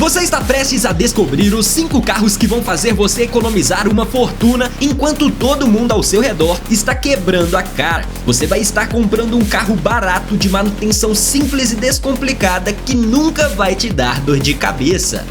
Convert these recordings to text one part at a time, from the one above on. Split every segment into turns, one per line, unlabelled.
Você está prestes a descobrir os 5 carros que vão fazer você economizar uma fortuna enquanto todo mundo ao seu redor está quebrando a cara. Você vai estar comprando um carro barato de manutenção simples e descomplicada que nunca vai te dar dor de cabeça.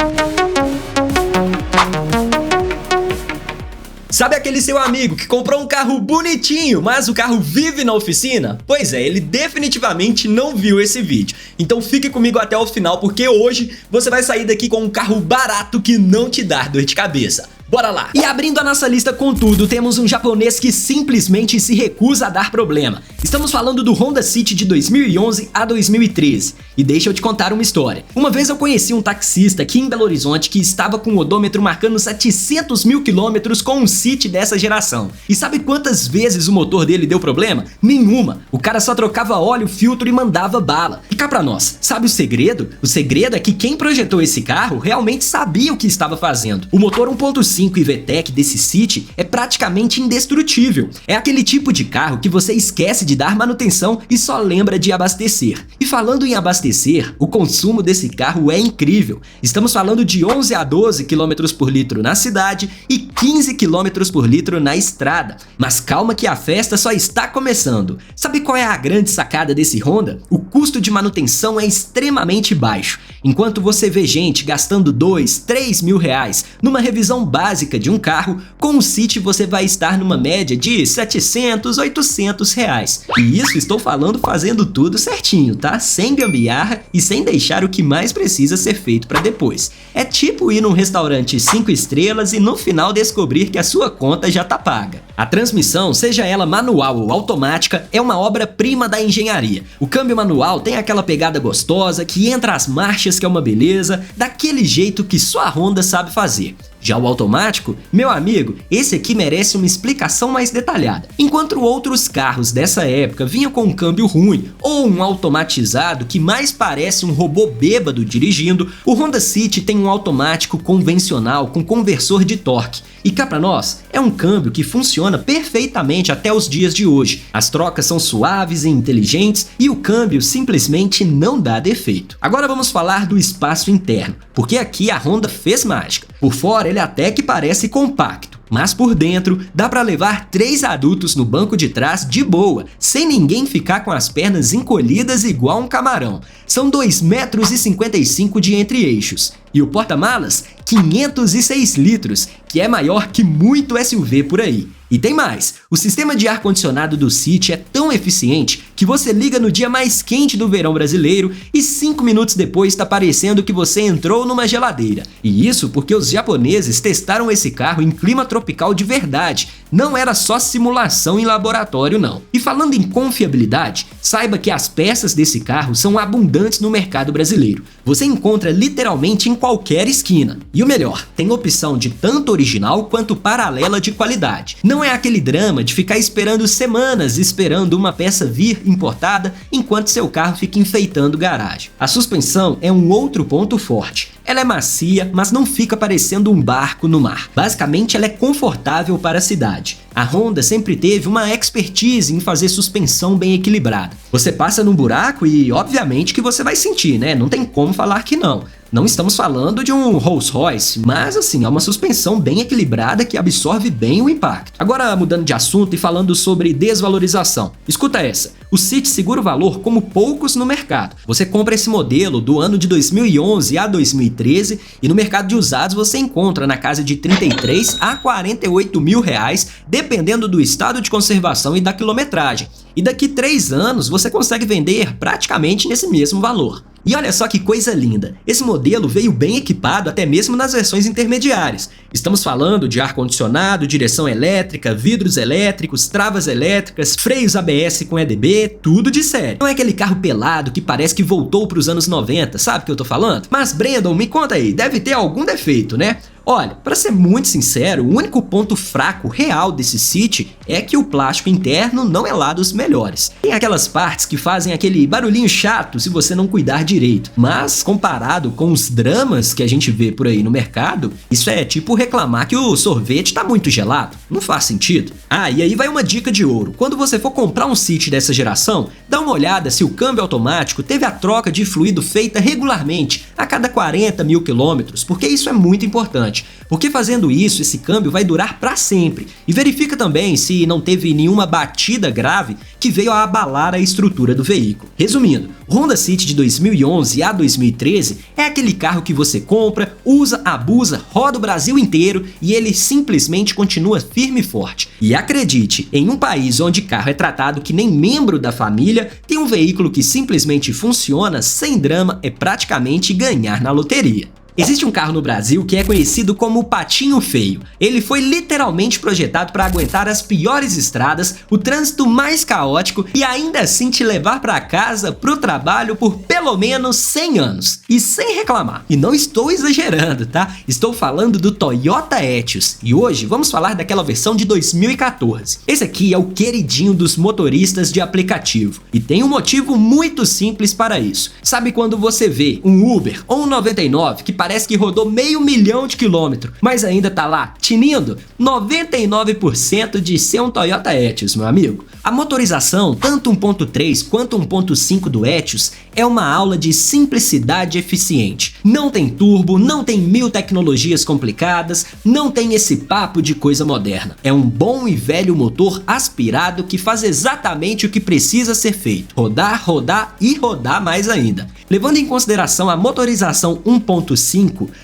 Sabe aquele seu amigo que comprou um carro bonitinho, mas o carro vive na oficina? Pois é, ele definitivamente não viu esse vídeo. Então fique comigo até o final, porque hoje você vai sair daqui com um carro barato que não te dá dor de cabeça. Bora lá! E abrindo a nossa lista com tudo, temos um japonês que simplesmente se recusa a dar problema. Estamos falando do Honda City de 2011 a 2013. E deixa eu te contar uma história. Uma vez eu conheci um taxista aqui em Belo Horizonte que estava com o odômetro marcando 700 mil quilômetros com um City dessa geração. E sabe quantas vezes o motor dele deu problema? Nenhuma! O cara só trocava óleo, filtro e mandava bala. E cá pra nós, sabe o segredo? O segredo é que quem projetou esse carro realmente sabia o que estava fazendo. O motor 1.5 e VTEC desse City é praticamente indestrutível. É aquele tipo de carro que você esquece de dar manutenção e só lembra de abastecer. E falando em abastecer, o consumo desse carro é incrível. Estamos falando de 11 a 12 km por litro na cidade e 15 km por litro na estrada. Mas calma que a festa só está começando. Sabe qual é a grande sacada desse Honda? O custo de manutenção é extremamente baixo. Enquanto você vê gente gastando 2, 3 mil reais numa revisão básica de um carro, com o City você vai estar numa média de 700, 800 reais. E isso estou falando fazendo tudo certinho, tá? Sem gambiarra e sem deixar o que mais precisa ser feito para depois. É tipo ir num restaurante 5 estrelas e no final descobrir que a sua conta já tá paga. A transmissão, seja ela manual ou automática, é uma obra-prima da engenharia. O câmbio manual tem aquela pegada gostosa que entra as marchas que é uma beleza, daquele jeito que só a Honda sabe fazer. Já o automático, meu amigo, esse aqui merece uma explicação mais detalhada. Enquanto outros carros dessa época vinham com um câmbio ruim ou um automatizado que mais parece um robô bêbado dirigindo, o Honda City tem um automático convencional com conversor de torque. E cá pra nós, é um câmbio que funciona perfeitamente até os dias de hoje. As trocas são suaves e inteligentes e o câmbio simplesmente não dá defeito. Agora vamos falar do espaço interno, porque aqui a Honda fez mágica. Por fora ele até que parece compacto, mas por dentro dá para levar 3 adultos no banco de trás de boa, sem ninguém ficar com as pernas encolhidas igual um camarão. São 2,55 m de entre-eixos. E o porta-malas, 506 litros, que é maior que muito SUV por aí. E tem mais, o sistema de ar-condicionado do City é tão eficiente que você liga no dia mais quente do verão brasileiro e 5 minutos depois está parecendo que você entrou numa geladeira. E isso porque os japoneses testaram esse carro em clima tropical de verdade, não era só simulação em laboratório não. E falando em confiabilidade, saiba que as peças desse carro são abundantes no mercado brasileiro. Você encontra literalmente em qualquer esquina. E o melhor, tem opção de tanto original quanto paralela de qualidade. Não é aquele drama de ficar esperando semanas esperando uma peça vir importada enquanto seu carro fica enfeitando garagem. A suspensão é um outro ponto forte. Ela é macia, mas não fica parecendo um barco no mar. Basicamente, ela é confortável para a cidade. A Honda sempre teve uma expertise em fazer suspensão bem equilibrada. Você passa num buraco e, obviamente, que você vai sentir, né? Não tem como falar que não. Não estamos falando de um Rolls Royce, mas assim, é uma suspensão bem equilibrada que absorve bem o impacto. Agora, mudando de assunto e falando sobre desvalorização. Escuta essa, o City segura o valor como poucos no mercado. Você compra esse modelo do ano de 2011 a 2013 e no mercado de usados você encontra na casa de 33 a 48 mil reais, dependendo do estado de conservação e da quilometragem. E daqui 3 anos você consegue vender praticamente nesse mesmo valor. E olha só que coisa linda, esse modelo veio bem equipado até mesmo nas versões intermediárias. Estamos falando de ar-condicionado, direção elétrica, vidros elétricos, travas elétricas, freios ABS com EDB, tudo de série. Não é aquele carro pelado que parece que voltou para os anos 90, sabe o que eu tô falando? Mas Brandon, me conta aí, deve ter algum defeito, né? Olha, para ser muito sincero, o único ponto fraco real desse City é que o plástico interno não é lá dos melhores. Tem aquelas partes que fazem aquele barulhinho chato se você não cuidar direito, mas comparado com os dramas que a gente vê por aí no mercado, isso é tipo reclamar que o sorvete tá muito gelado. Não faz sentido. Ah, e aí vai uma dica de ouro. Quando você for comprar um City dessa geração, dá uma olhada se o câmbio automático teve a troca de fluido feita regularmente a cada 40 mil quilômetros, porque isso é muito importante. Porque fazendo isso, esse câmbio vai durar para sempre. E verifica também se não teve nenhuma batida grave que veio a abalar a estrutura do veículo. Resumindo, o Honda City de 2011 a 2013 é aquele carro que você compra, usa, abusa, roda o Brasil inteiro e ele simplesmente continua firme e forte. E acredite, em um país onde carro é tratado que nem membro da família, tem um veículo que simplesmente funciona sem drama é praticamente ganhar na loteria. Existe um carro no Brasil que é conhecido como o Patinho Feio. Ele foi literalmente projetado para aguentar as piores estradas, o trânsito mais caótico e ainda assim te levar para casa, pro trabalho por pelo menos 100 anos. E sem reclamar. E não estou exagerando, tá? Estou falando do Toyota Etios. E hoje vamos falar daquela versão de 2014. Esse aqui é o queridinho dos motoristas de aplicativo. E tem um motivo muito simples para isso. Sabe quando você vê um Uber ou um 99 que parece que rodou 500 mil de quilômetros, mas ainda tá lá tinindo? 99% de ser um Toyota Etios, meu amigo. A motorização, tanto 1.3 quanto 1.5 do Etios, é uma aula de simplicidade eficiente. Não tem turbo, não tem 1000 tecnologias complicadas, não tem esse papo de coisa moderna. É um bom e velho motor aspirado que faz exatamente o que precisa ser feito. Rodar, rodar e rodar mais ainda. Levando em consideração a motorização 1.5,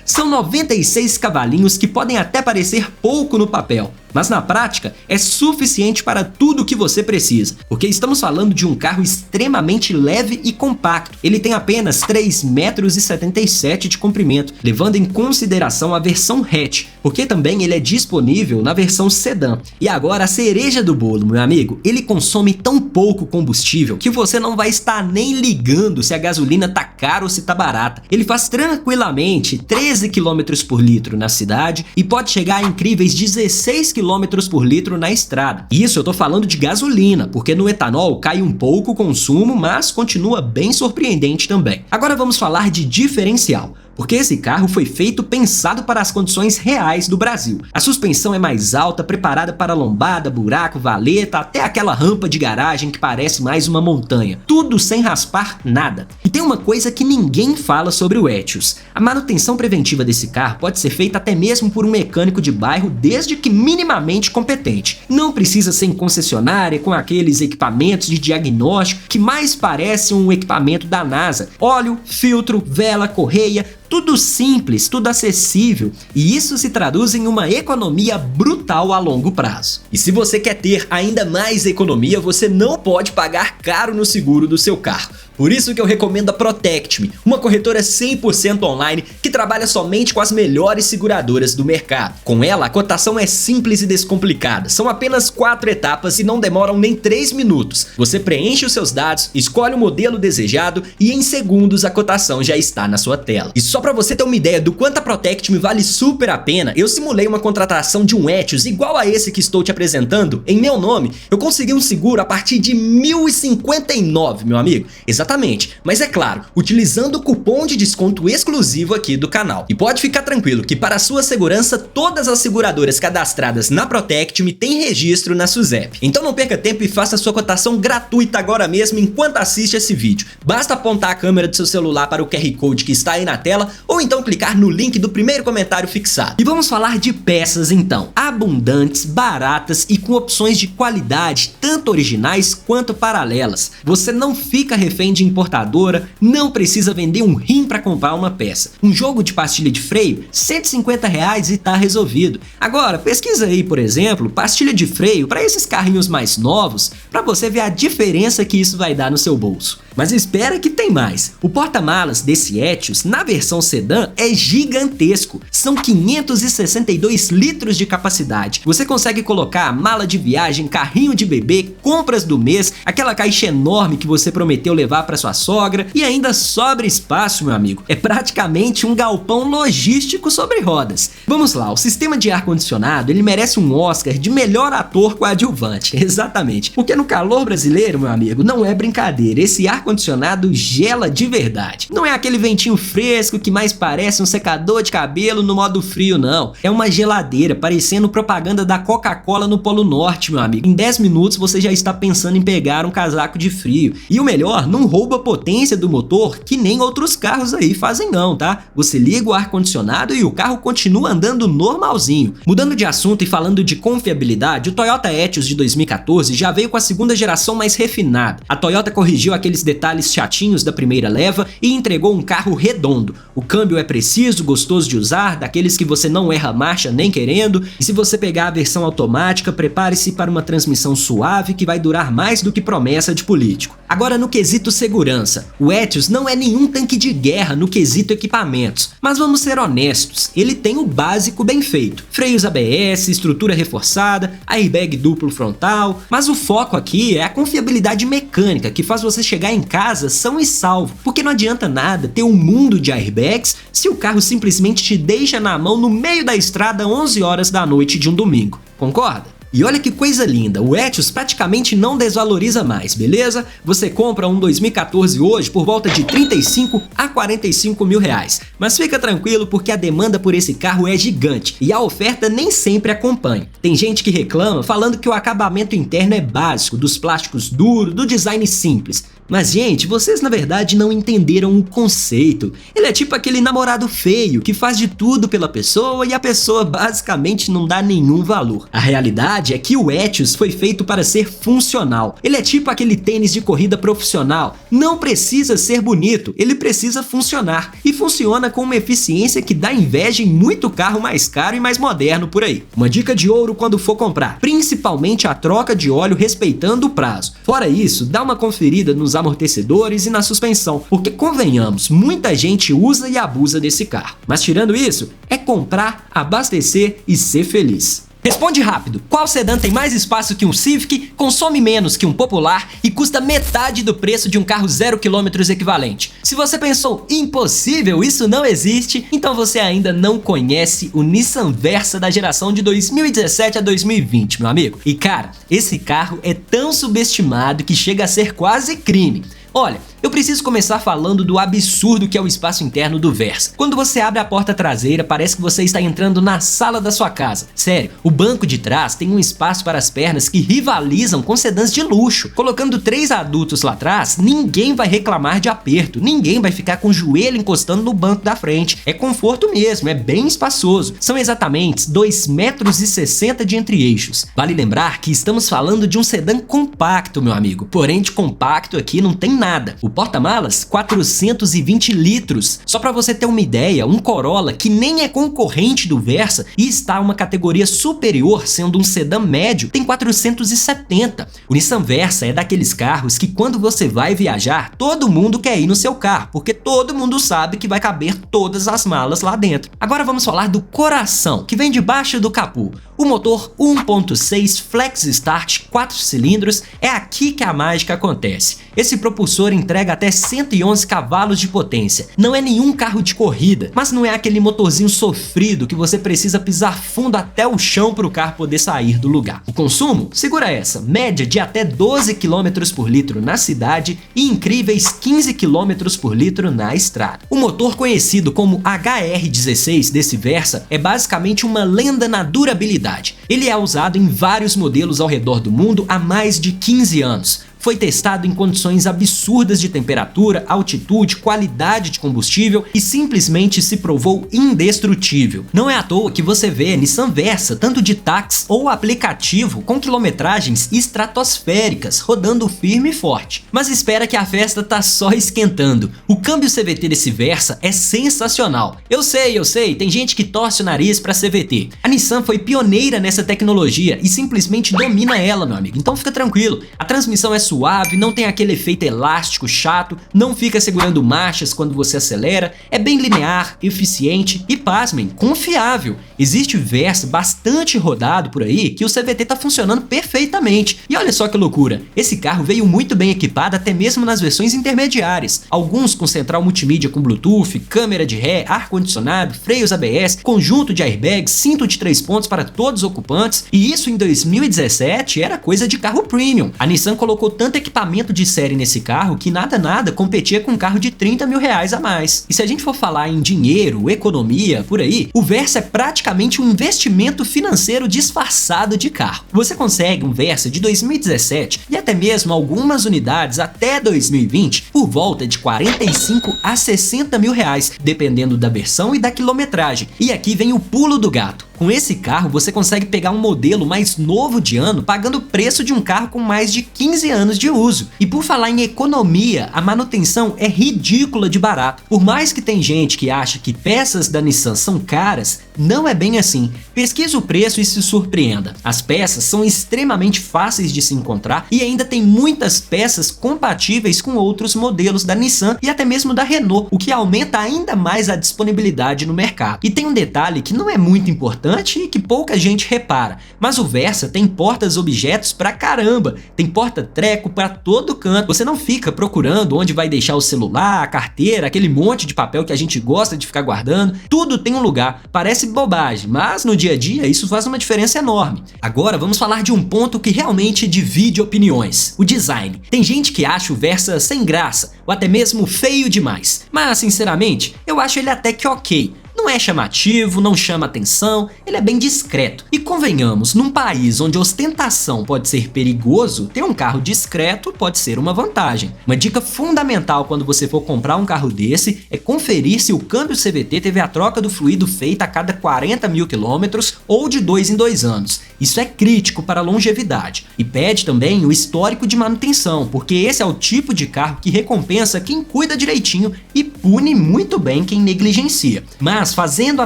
são 96 cavalinhos que podem até parecer pouco no papel, mas na prática é suficiente para tudo o que você precisa, porque estamos falando de um carro extremamente leve e compacto. Ele tem apenas 3,77 m de comprimento, levando em consideração a versão hatch, porque também ele é disponível na versão sedã. E agora a cereja do bolo, meu amigo, ele consome tão pouco combustível que você não vai estar nem ligando se a gasolina tá cara ou se tá barata. Ele faz tranquilamente 13 km por litro na cidade e pode chegar a incríveis 16 km por litro na estrada. Isso eu tô falando de gasolina, porque no etanol cai um pouco o consumo, mas continua bem surpreendente também. Agora vamos falar de diferencial. Porque esse carro foi feito pensado para as condições reais do Brasil. A suspensão é mais alta, preparada para lombada, buraco, valeta, até aquela rampa de garagem que parece mais uma montanha. Tudo sem raspar nada. E tem uma coisa que ninguém fala sobre o Etios. A manutenção preventiva desse carro pode ser feita até mesmo por um mecânico de bairro, desde que minimamente competente. Não precisa ser em concessionária com aqueles equipamentos de diagnóstico que mais parecem um equipamento da NASA. Óleo, filtro, vela, correia, tudo simples, tudo acessível, e isso se traduz em uma economia brutal a longo prazo. E se você quer ter ainda mais economia, você não pode pagar caro no seguro do seu carro. Por isso que eu recomendo a Protect-Me, uma corretora 100% online que trabalha somente com as melhores seguradoras do mercado. Com ela, a cotação é simples e descomplicada. São apenas 4 etapas e não demoram nem 3 minutos. Você preenche os seus dados, escolhe o modelo desejado e em segundos a cotação já está na sua tela. E só para você ter uma ideia do quanto a Protect-Me vale super a pena, eu simulei uma contratação de um Etios igual a esse que estou te apresentando. Em meu nome, eu consegui um seguro a partir de R$ 1.059, meu amigo. Exatamente, mas é claro, utilizando o cupom de desconto exclusivo aqui do canal. E pode ficar tranquilo que para sua segurança, todas as seguradoras cadastradas na Protect-Me têm registro na SUSEP. Então não perca tempo e faça sua cotação gratuita agora mesmo enquanto assiste esse vídeo. Basta apontar a câmera do seu celular para o QR Code que está aí na tela ou então clicar no link do primeiro comentário fixado. E vamos falar de peças então, abundantes, baratas e com opções de qualidade, tanto originais quanto paralelas. Você não fica refém de importadora, não precisa vender um rim para comprar uma peça. Um jogo de pastilha de freio, R$ 150 e tá resolvido. Agora, pesquisa aí, por exemplo, pastilha de freio para esses carrinhos mais novos, para você ver a diferença que isso vai dar no seu bolso. Mas espera que tem mais. O porta-malas desse Etios, na versão sedã, é gigantesco. São 562 litros de capacidade. Você consegue colocar mala de viagem, carrinho de bebê, compras do mês, aquela caixa enorme que você prometeu levar para sua sogra e ainda sobra espaço, meu amigo. É praticamente um galpão logístico sobre rodas. Vamos lá, o sistema de ar-condicionado, ele merece um Oscar de melhor ator coadjuvante. Exatamente. Porque no calor brasileiro, meu amigo, não é brincadeira. Esse ar-condicionado gela de verdade. Não é aquele ventinho fresco que mais parece um secador de cabelo no modo frio, não. É uma geladeira, parecendo propaganda da Coca-Cola no Polo Norte, meu amigo. Em 10 minutos você já está pensando em pegar um casaco de frio. E o melhor, não rouba a potência do motor que nem outros carros aí fazem não, tá? Você liga o ar-condicionado e o carro continua andando normalzinho. Mudando de assunto e falando de confiabilidade, o Toyota Etios de 2014 já veio com a segunda geração mais refinada. A Toyota corrigiu aqueles detalhes chatinhos da primeira leva e entregou um carro redondo. O câmbio é preciso, gostoso de usar, daqueles que você não erra marcha nem querendo, e se você pegar a versão automática, prepare-se para uma transmissão suave que vai durar mais do que promessa de político. Agora, no quesito segurança, o Etios não é nenhum tanque de guerra no quesito equipamentos, mas vamos ser honestos, ele tem o básico bem feito. Freios ABS, estrutura reforçada, airbag duplo frontal, mas o foco aqui é a confiabilidade mecânica que faz você chegar em casa são e salvo, porque não adianta nada ter um mundo de airbags se o carro simplesmente te deixa na mão no meio da estrada 11 horas da noite de um domingo, concorda? E olha que coisa linda, o Etios praticamente não desvaloriza mais, beleza? Você compra um 2014 hoje por volta de 35 a 45 mil reais. Mas fica tranquilo porque a demanda por esse carro é gigante e a oferta nem sempre acompanha. Tem gente que reclama falando que o acabamento interno é básico, dos plásticos duros, do design simples. Mas, gente, vocês na verdade não entenderam o conceito. Ele é tipo aquele namorado feio que faz de tudo pela pessoa e a pessoa basicamente não dá nenhum valor. A realidade é que o Etios foi feito para ser funcional. Ele é tipo aquele tênis de corrida profissional. Não precisa ser bonito, ele precisa funcionar. E funciona com uma eficiência que dá inveja em muito carro mais caro e mais moderno por aí. Uma dica de ouro quando for comprar, principalmente a troca de óleo respeitando o prazo. Fora isso, dá uma conferida nos amortecedores e na suspensão, porque convenhamos, muita gente usa e abusa desse carro. Mas tirando isso, é comprar, abastecer e ser feliz. Responde rápido, qual sedã tem mais espaço que um Civic, consome menos que um Popular e custa metade do preço de um carro 0 km equivalente? Se você pensou impossível, isso não existe, então você ainda não conhece o Nissan Versa da geração de 2017 a 2020, meu amigo. E cara, esse carro é tão subestimado que chega a ser quase crime. Olha, eu preciso começar falando do absurdo que é o espaço interno do Versa. Quando você abre a porta traseira, parece que você está entrando na sala da sua casa. Sério, o banco de trás tem um espaço para as pernas que rivalizam com sedãs de luxo. Colocando 3 adultos lá atrás, ninguém vai reclamar de aperto, ninguém vai ficar com o joelho encostando no banco da frente. É conforto mesmo, é bem espaçoso. São exatamente 2,60 m de entre-eixos. Vale lembrar que estamos falando de um sedã compacto, meu amigo. Porém, de compacto aqui não tem nada. O porta-malas, 420 litros. Só para você ter uma ideia, um Corolla que nem é concorrente do Versa e está uma categoria superior, sendo um sedã médio, tem 470. O Nissan Versa é daqueles carros que quando você vai viajar, todo mundo quer ir no seu carro, porque todo mundo sabe que vai caber todas as malas lá dentro. Agora vamos falar do coração, que vem debaixo do capô. O motor 1.6 Flex Start 4 cilindros é aqui que a mágica acontece. Esse propulsor entrega até 111 cavalos de potência. Não é nenhum carro de corrida, mas não é aquele motorzinho sofrido que você precisa pisar fundo até o chão para o carro poder sair do lugar. O consumo? Segura essa, média de até 12 km por litro na cidade e incríveis 15 km por litro na estrada. O motor conhecido como HR16 desse Versa é basicamente uma lenda na durabilidade. Ele é usado em vários modelos ao redor do mundo há mais de 15 anos. Foi testado em condições absurdas de temperatura, altitude, qualidade de combustível e simplesmente se provou indestrutível. Não é à toa que você vê Nissan Versa, tanto de táxi ou aplicativo, com quilometragens estratosféricas, rodando firme e forte. Mas espera que a festa tá só esquentando. O câmbio CVT desse Versa é sensacional. Eu sei, tem gente que torce o nariz pra CVT. A Nissan foi pioneira nessa tecnologia e simplesmente domina ela, meu amigo. Então fica tranquilo, a transmissão é suave, não tem aquele efeito elástico chato, não fica segurando marchas quando você acelera, é bem linear, eficiente e, pasmem, confiável. Existe Versa bastante rodado por aí que o CVT tá funcionando perfeitamente. E olha só que loucura, esse carro veio muito bem equipado até mesmo nas versões intermediárias. Alguns com central multimídia com Bluetooth, câmera de ré, ar-condicionado, freios ABS, conjunto de airbags, cinto de 3 pontos para todos os ocupantes. E isso em 2017 era coisa de carro premium. A Nissan colocou tanto equipamento de série nesse carro que nada competia com um carro de 30 mil reais a mais. E se a gente for falar em dinheiro, economia, por aí, o Versa é praticamente um investimento financeiro disfarçado de carro. Você consegue um Versa de 2017 e até mesmo algumas unidades até 2020 por volta de 45 a 60 mil reais, dependendo da versão e da quilometragem. E aqui vem o pulo do gato. Com esse carro você consegue pegar um modelo mais novo de ano pagando o preço de um carro com mais de 15 anos de uso. E por falar em economia, a manutenção é ridícula de barato. Por mais que tem gente que acha que peças da Nissan são caras, não é bem assim. Pesquise o preço e se surpreenda. As peças são extremamente fáceis de se encontrar e ainda tem muitas peças compatíveis com outros modelos da Nissan e até mesmo da Renault, o que aumenta ainda mais a disponibilidade no mercado. E tem um detalhe que não é muito importante e que pouca gente repara, mas o Versa tem portas objetos pra caramba, tem porta-treco pra todo canto. Você não fica procurando onde vai deixar o celular, a carteira, aquele monte de papel que a gente gosta de ficar guardando. Tudo tem um lugar. Parece bobagem, mas no dia a dia isso faz uma diferença enorme. Agora vamos falar de um ponto que realmente divide opiniões: o design. Tem gente que acha o Versa sem graça ou até mesmo feio demais, mas sinceramente eu acho ele até que ok. Não é chamativo, não chama atenção, ele é bem discreto. E convenhamos, num país onde ostentação pode ser perigoso, ter um carro discreto pode ser uma vantagem. Uma dica fundamental quando você for comprar um carro desse é conferir se o câmbio CVT teve a troca do fluido feita a cada 40 mil quilômetros ou de 2 em 2 anos. Isso é crítico para a longevidade. E pede também o histórico de manutenção, porque esse é o tipo de carro que recompensa quem cuida direitinho e pune muito bem quem negligencia. Mas fazendo a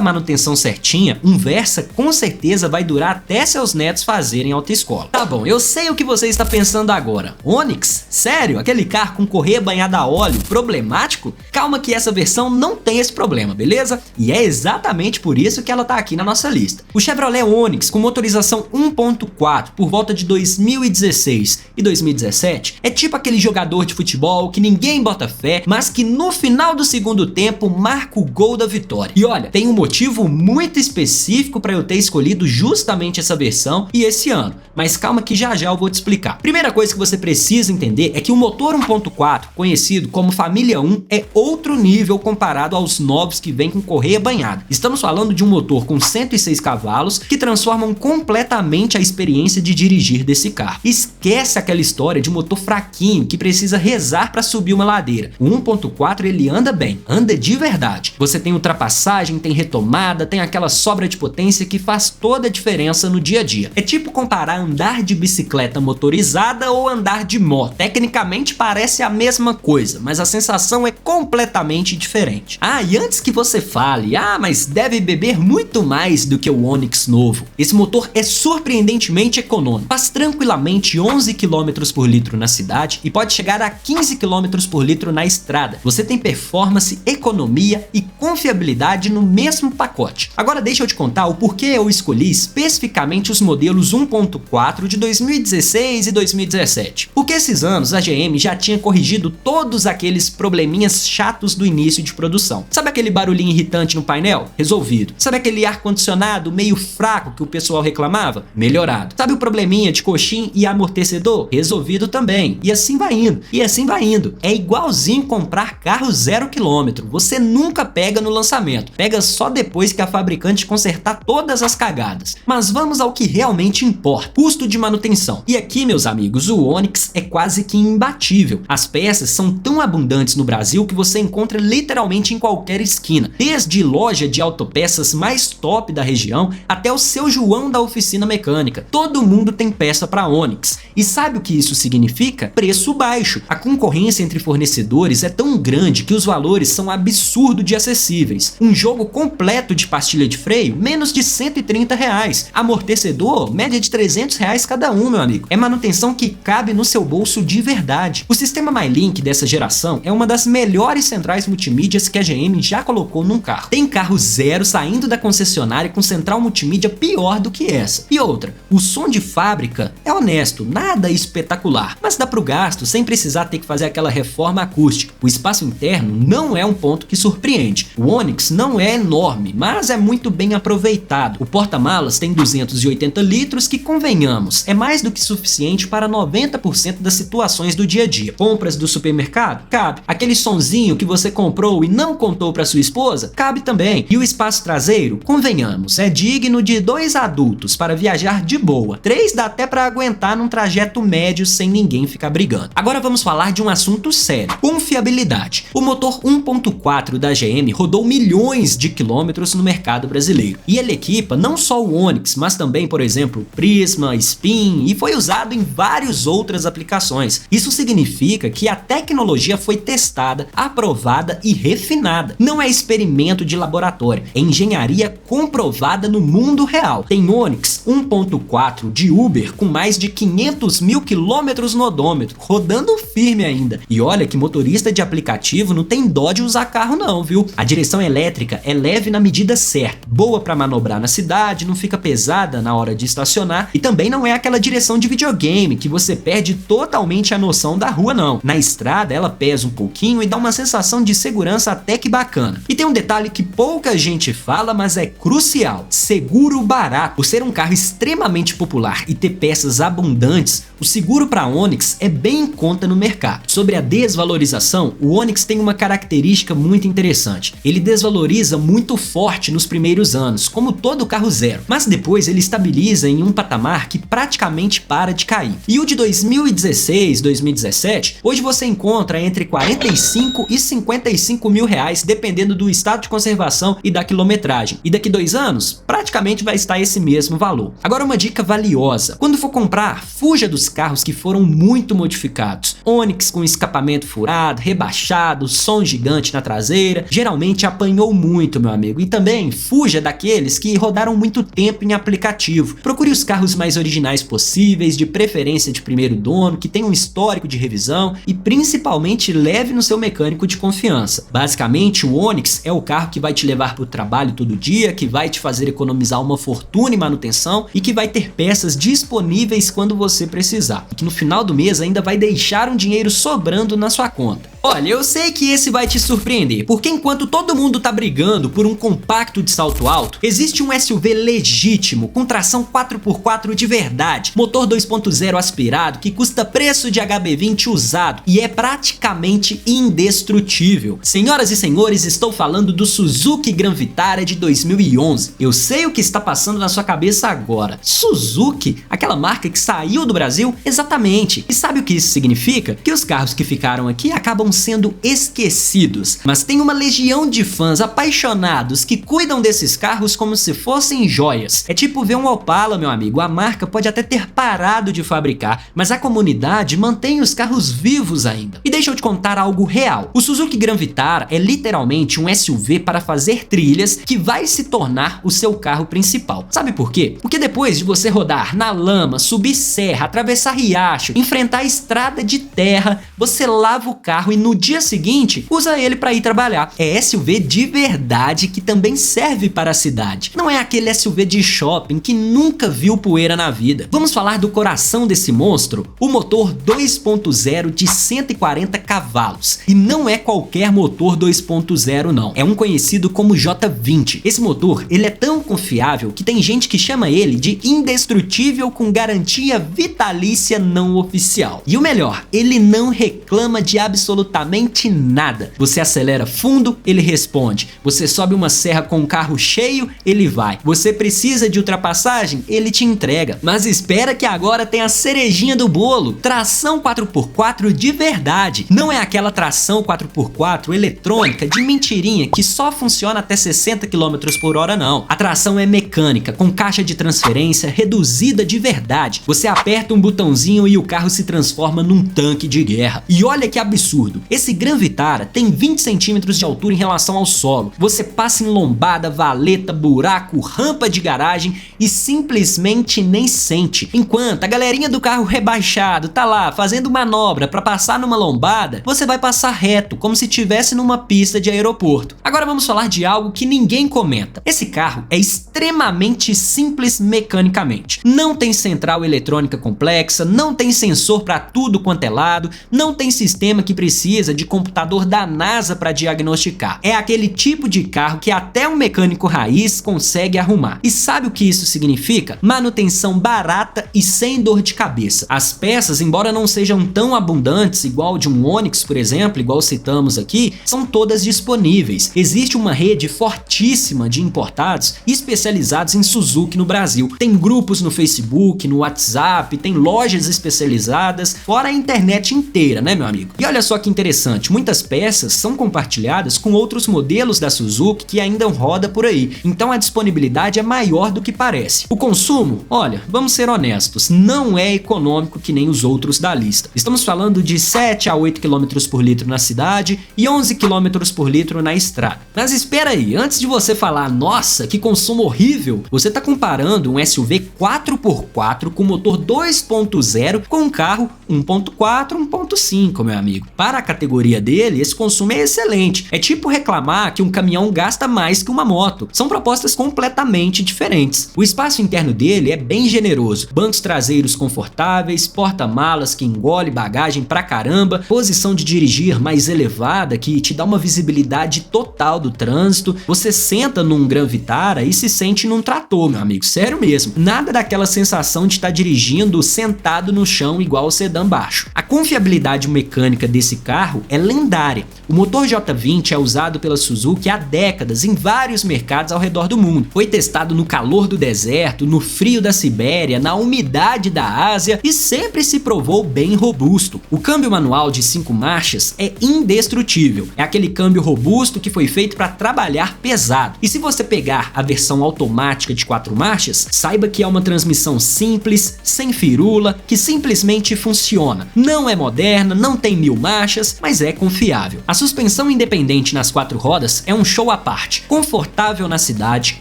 manutenção certinha, um Versa com certeza vai durar até seus netos fazerem autoescola. Tá bom, eu sei o que você está pensando agora. Onix? Sério? Aquele carro com correia banhada a óleo problemático? Calma que essa versão não tem esse problema, beleza? E é exatamente por isso que ela tá aqui na nossa lista. O Chevrolet Onix com motorização 1.4 por volta de 2016 e 2017 é tipo aquele jogador de futebol que ninguém bota fé, mas que no final do segundo tempo marca o gol da vitória. E olha, tem um motivo muito específico para eu ter escolhido justamente essa versão e esse ano, mas calma que já eu vou te explicar. Primeira coisa que você precisa entender é que o motor 1.4, conhecido como Família 1, é outro nível comparado aos novos que vêm com correia banhada. Estamos falando de um motor com 106 cavalos que transformam completamente a experiência de dirigir desse carro. Esquece aquela história de motor fraquinho que precisa rezar para subir uma ladeira. O 1.4 ele anda bem, anda de verdade. Você tem ultrapassagem, tem retomada, tem aquela sobra de potência que faz toda a diferença no dia a dia. É tipo comparar andar de bicicleta motorizada ou andar de moto. Tecnicamente parece a mesma coisa, mas a sensação é completamente diferente. Ah, e antes que você fale, mas deve beber muito mais do que o Onix novo. Esse motor é surpreendentemente econômico. Faz tranquilamente 11 km por litro na cidade e pode chegar a 15 km por litro na estrada. Você tem performance, economia e confiabilidade no mesmo pacote. Agora deixa eu te contar o porquê eu escolhi especificamente os modelos 1.4 de 2016 e 2017. Porque esses anos a GM já tinha corrigido todos aqueles probleminhas chatos do início de produção. Sabe aquele barulhinho irritante no painel? Resolvido. Sabe aquele ar-condicionado meio fraco que o pessoal reclamava? Melhorado. Sabe o probleminha de coxim e amortecedor? Resolvido também. E assim vai indo. E assim vai indo. É igualzinho comprar carro 0 km. Você nunca pega no lançamento. Pega só depois que a fabricante consertar todas as cagadas. Mas vamos ao que realmente importa. Custo de manutenção. E aqui, meus amigos, o Onix é quase que imbatível. As peças são tão abundantes no Brasil que você encontra literalmente em qualquer esquina. Desde loja de autopeças mais top da região até o seu João da oficina mecânica. Todo mundo tem peça para Onix. E sabe o que isso significa? Preço baixo. A concorrência entre fornecedores é tão grande que os valores são absurdo de acessíveis. Um
jogo completo de pastilha de freio, menos de R$130. Amortecedor, média de R$300 cada um, meu amigo. É manutenção que cabe no seu bolso de verdade. O sistema MyLink dessa geração é uma das melhores centrais multimídias que a GM já colocou num carro. Tem carro zero saindo da concessionária com central multimídia pior do que essa. E outra, o som de fábrica é honesto, nada espetacular, mas dá pro gasto sem precisar ter que fazer aquela reforma acústica. O espaço interno não é um ponto que surpreende. O Onix não é enorme, mas é muito bem aproveitado. O porta-malas tem 280 litros que, convenhamos, é mais do que suficiente para 90% das situações do dia a dia. Compras do supermercado? Cabe. Aquele sonzinho que você comprou e não contou para sua esposa? Cabe também. E o espaço traseiro? Convenhamos, é digno de 2 adultos para viajar de boa. 3 dá até para aguentar num trajeto médio sem ninguém ficar brigando. Agora vamos falar de um assunto sério: confiabilidade. O motor 1.4 da GM rodou milhões de quilômetros no mercado brasileiro. E ele equipa não só o Onix, mas também, por exemplo, Prisma, Spin, e foi usado em várias outras aplicações. Isso significa que a tecnologia foi testada, aprovada e refinada. Não é experimento de laboratório, é engenharia comprovada no mundo real. Tem Onix 1.4 de Uber com mais de 500 mil quilômetros no odômetro, rodando firme ainda. E olha que motorista de aplicativo não tem dó de usar carro não, viu? A direção elétrica é leve na medida certa, boa para manobrar na cidade, não fica pesada na hora de estacionar e também não é aquela direção de videogame que você perde totalmente a noção da rua não. Na estrada ela pesa um pouquinho e dá uma sensação de segurança até que bacana. E tem um detalhe que pouca gente fala, mas é crucial: seguro barato. Por ser um carro extremamente popular e ter peças abundantes, o seguro para Onix é bem em conta no mercado. Sobre a desvalorização, o Onix tem uma característica muito interessante. Ele desvaloriza muito forte nos primeiros anos, como todo carro zero, mas depois ele estabiliza em um patamar que praticamente para de cair. E o de 2016, 2017, hoje você encontra entre 45 e 55 mil reais, dependendo do estado de conservação e da quilometragem. E daqui 2 anos, praticamente vai estar esse mesmo valor. Agora uma dica valiosa: quando for comprar, fuja dos carros que foram muito modificados. Onix com escapamento furado, rebaixado, som gigante na traseira, geralmente apanhou muito, meu amigo. E também fuja daqueles que rodaram muito tempo em aplicativo. Procure os carros mais originais possíveis, de preferência de primeiro dono, que tem um histórico de revisão e principalmente leve no seu mecânico de confiança. Basicamente, o Onix é o carro que vai te levar para o trabalho todo dia, que vai te fazer economizar uma fortuna em manutenção e que vai ter peças disponíveis quando você precisar. E que no final do mês ainda vai deixar um dinheiro sobrando na sua conta. Olha, eu sei que esse vai te surpreender, porque enquanto todo mundo tá brigando por um compacto de salto alto, existe um SUV legítimo, com tração 4x4 de verdade, motor 2.0 aspirado, que custa preço de HB20 usado e é praticamente indestrutível. Senhoras e senhores, estou falando do Suzuki Gran Vitara de 2011. Eu sei o que está passando na sua cabeça agora. Suzuki? Aquela marca que saiu do Brasil? Exatamente. E sabe o que isso significa? Que os carros que ficaram aqui acabam sendo esquecidos, mas tem uma legião de fãs apaixonados que cuidam desses carros como se fossem joias. É tipo ver um Opala, meu amigo. A marca pode até ter parado de fabricar, mas a comunidade mantém os carros vivos ainda. E deixa eu te contar algo real: o Suzuki Gran Vitara é literalmente um SUV para fazer trilhas que vai se tornar o seu carro principal. Sabe por quê? Porque depois de você rodar na lama, subir serra, atravessar riacho, enfrentar estrada de terra, você lava o carro e no dia seguinte usa ele para ir trabalhar. É SUV de verdade que também serve para a cidade. Não é aquele SUV de shopping que nunca viu poeira na vida. Vamos falar do coração desse monstro, o motor 2.0 de 140 cavalos. E não é qualquer motor 2.0 não, é um conhecido como J20. Esse motor, ele é tão confiável que tem gente que chama ele de indestrutível com garantia vitalícia não oficial. E o melhor, ele não reclama de absolutamente nada. Você acelera fundo, ele responde. Você sobe uma serra com o carro cheio, ele vai. Você precisa de ultrapassagem, ele te entrega. Mas espera que agora tem a cerejinha do bolo: tração 4x4 de verdade. Não é aquela tração 4x4 eletrônica de mentirinha que só funciona até 60 km por hora não. A tração é mecânica, com caixa de transferência reduzida de verdade. Você aperta um botãozinho e o carro se transforma num tanque de guerra. E olha que absurdo, absurdo. Esse Gran Vitara tem 20 centímetros de altura em relação ao solo. Você passa em lombada, valeta, buraco, rampa de garagem e simplesmente nem sente. Enquanto a galerinha do carro rebaixado tá lá fazendo manobra para passar numa lombada, você vai passar reto, como se estivesse numa pista de aeroporto. Agora vamos falar de algo que ninguém comenta. Esse carro é extremamente simples mecanicamente. Não tem central eletrônica complexa, não tem sensor para tudo quanto é lado, não tem sistema que precisa de computador da NASA para diagnosticar. É aquele tipo de carro que até um mecânico raiz consegue arrumar. E sabe o que isso significa? Manutenção barata e sem dor de cabeça. As peças, embora não sejam tão abundantes igual de um Onix, por exemplo, igual citamos aqui, são todas disponíveis. Existe uma rede fortíssima de importados especializados em Suzuki no Brasil. Tem grupos no Facebook, no WhatsApp, tem lojas especializadas, fora a internet inteira, né, meu amigo? E olha só que interessante, muitas peças são compartilhadas com outros modelos da Suzuki que ainda roda por aí, então a disponibilidade é maior do que parece. O consumo, olha, vamos ser honestos, não é econômico que nem os outros da lista. Estamos falando de 7 a 8 km por litro na cidade e 11 km por litro na estrada. Mas espera aí, antes de você falar, nossa, que consumo horrível, você está comparando um SUV 4x4 com motor 2.0 com um carro 1.4, 1.5, meu amigo. Para a categoria dele, esse consumo é excelente. É tipo reclamar que um caminhão gasta mais que uma moto. São propostas completamente diferentes. O espaço interno dele é bem generoso. Bancos traseiros confortáveis, porta-malas que engole bagagem pra caramba, posição de dirigir mais elevada que te dá uma visibilidade total do trânsito. Você senta num Gran Vitara e se sente num trator, meu amigo. Sério mesmo. Nada daquela sensação de estar dirigindo sentado no chão igual o sedã baixo. A confiabilidade mecânica desse carro é lendária. O motor J20 é usado pela Suzuki há décadas em vários mercados ao redor do mundo. Foi testado no calor do deserto, no frio da Sibéria, na umidade da Ásia e sempre se provou bem robusto. O câmbio manual de 5 marchas é indestrutível. É aquele câmbio robusto que foi feito para trabalhar pesado. E se você pegar a versão automática de 4 marchas, saiba que é uma transmissão simples, sem firula, que simplesmente funciona. Não é moderna, não tem 1000 marchas, mas é confiável. A suspensão independente nas 4 rodas é um show à parte. Confortável na cidade,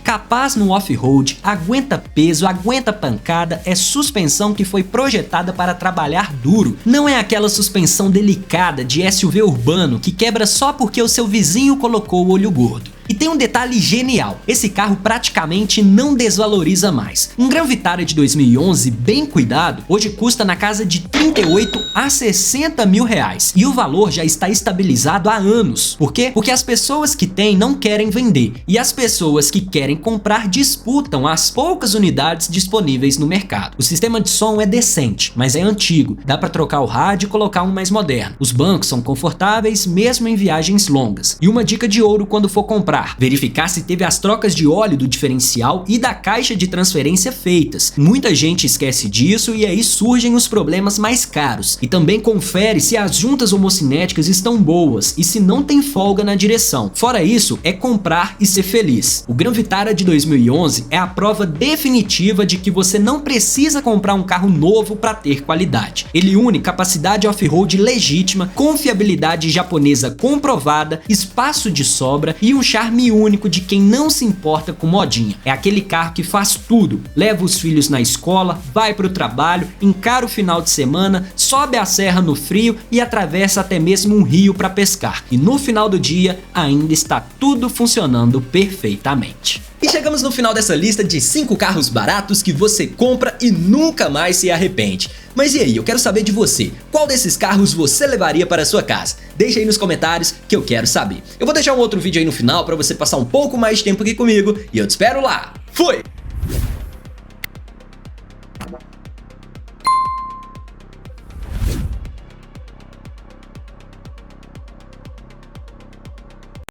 capaz no off-road, aguenta peso, aguenta pancada, é suspensão que foi projetada para trabalhar duro. Não é aquela suspensão delicada de SUV urbano que quebra só porque o seu vizinho colocou o olho gordo. E tem um detalhe genial, esse carro praticamente não desvaloriza mais. Um Gran Vitara de 2011 bem cuidado, hoje custa na casa de 38 a 60 mil reais. E o valor já está estabilizado há anos. Por quê? Porque as pessoas que têm não querem vender. E as pessoas que querem comprar disputam as poucas unidades disponíveis no mercado. O sistema de som é decente, mas é antigo. Dá para trocar o rádio e colocar um mais moderno. Os bancos são confortáveis mesmo em viagens longas. E uma dica de ouro quando for comprar: verificar se teve as trocas de óleo do diferencial e da caixa de transferência feitas. Muita gente esquece disso e aí surgem os problemas mais caros. E também confere se as juntas homocinéticas estão boas e se não tem folga na direção. Fora isso, é comprar e ser feliz. O Gran Vitara de 2011 é a prova definitiva de que você não precisa comprar um carro novo para ter qualidade. Ele une capacidade off-road legítima, confiabilidade japonesa comprovada, espaço de sobra e um charme único de quem não se importa com modinha. É aquele carro que faz tudo, leva os filhos na escola, vai pro trabalho, encara o final de semana, sobe a serra no frio e atravessa até mesmo um rio para pescar. E no final do dia ainda está tudo funcionando perfeitamente.
E chegamos no final dessa lista de 5 carros baratos que você compra e nunca mais se arrepende. Mas e aí, eu quero saber de você, qual desses carros você levaria para a sua casa? Deixa aí nos comentários que eu quero saber. Eu vou deixar um outro vídeo aí no final para você passar um pouco mais de tempo aqui comigo e eu te espero lá. Fui!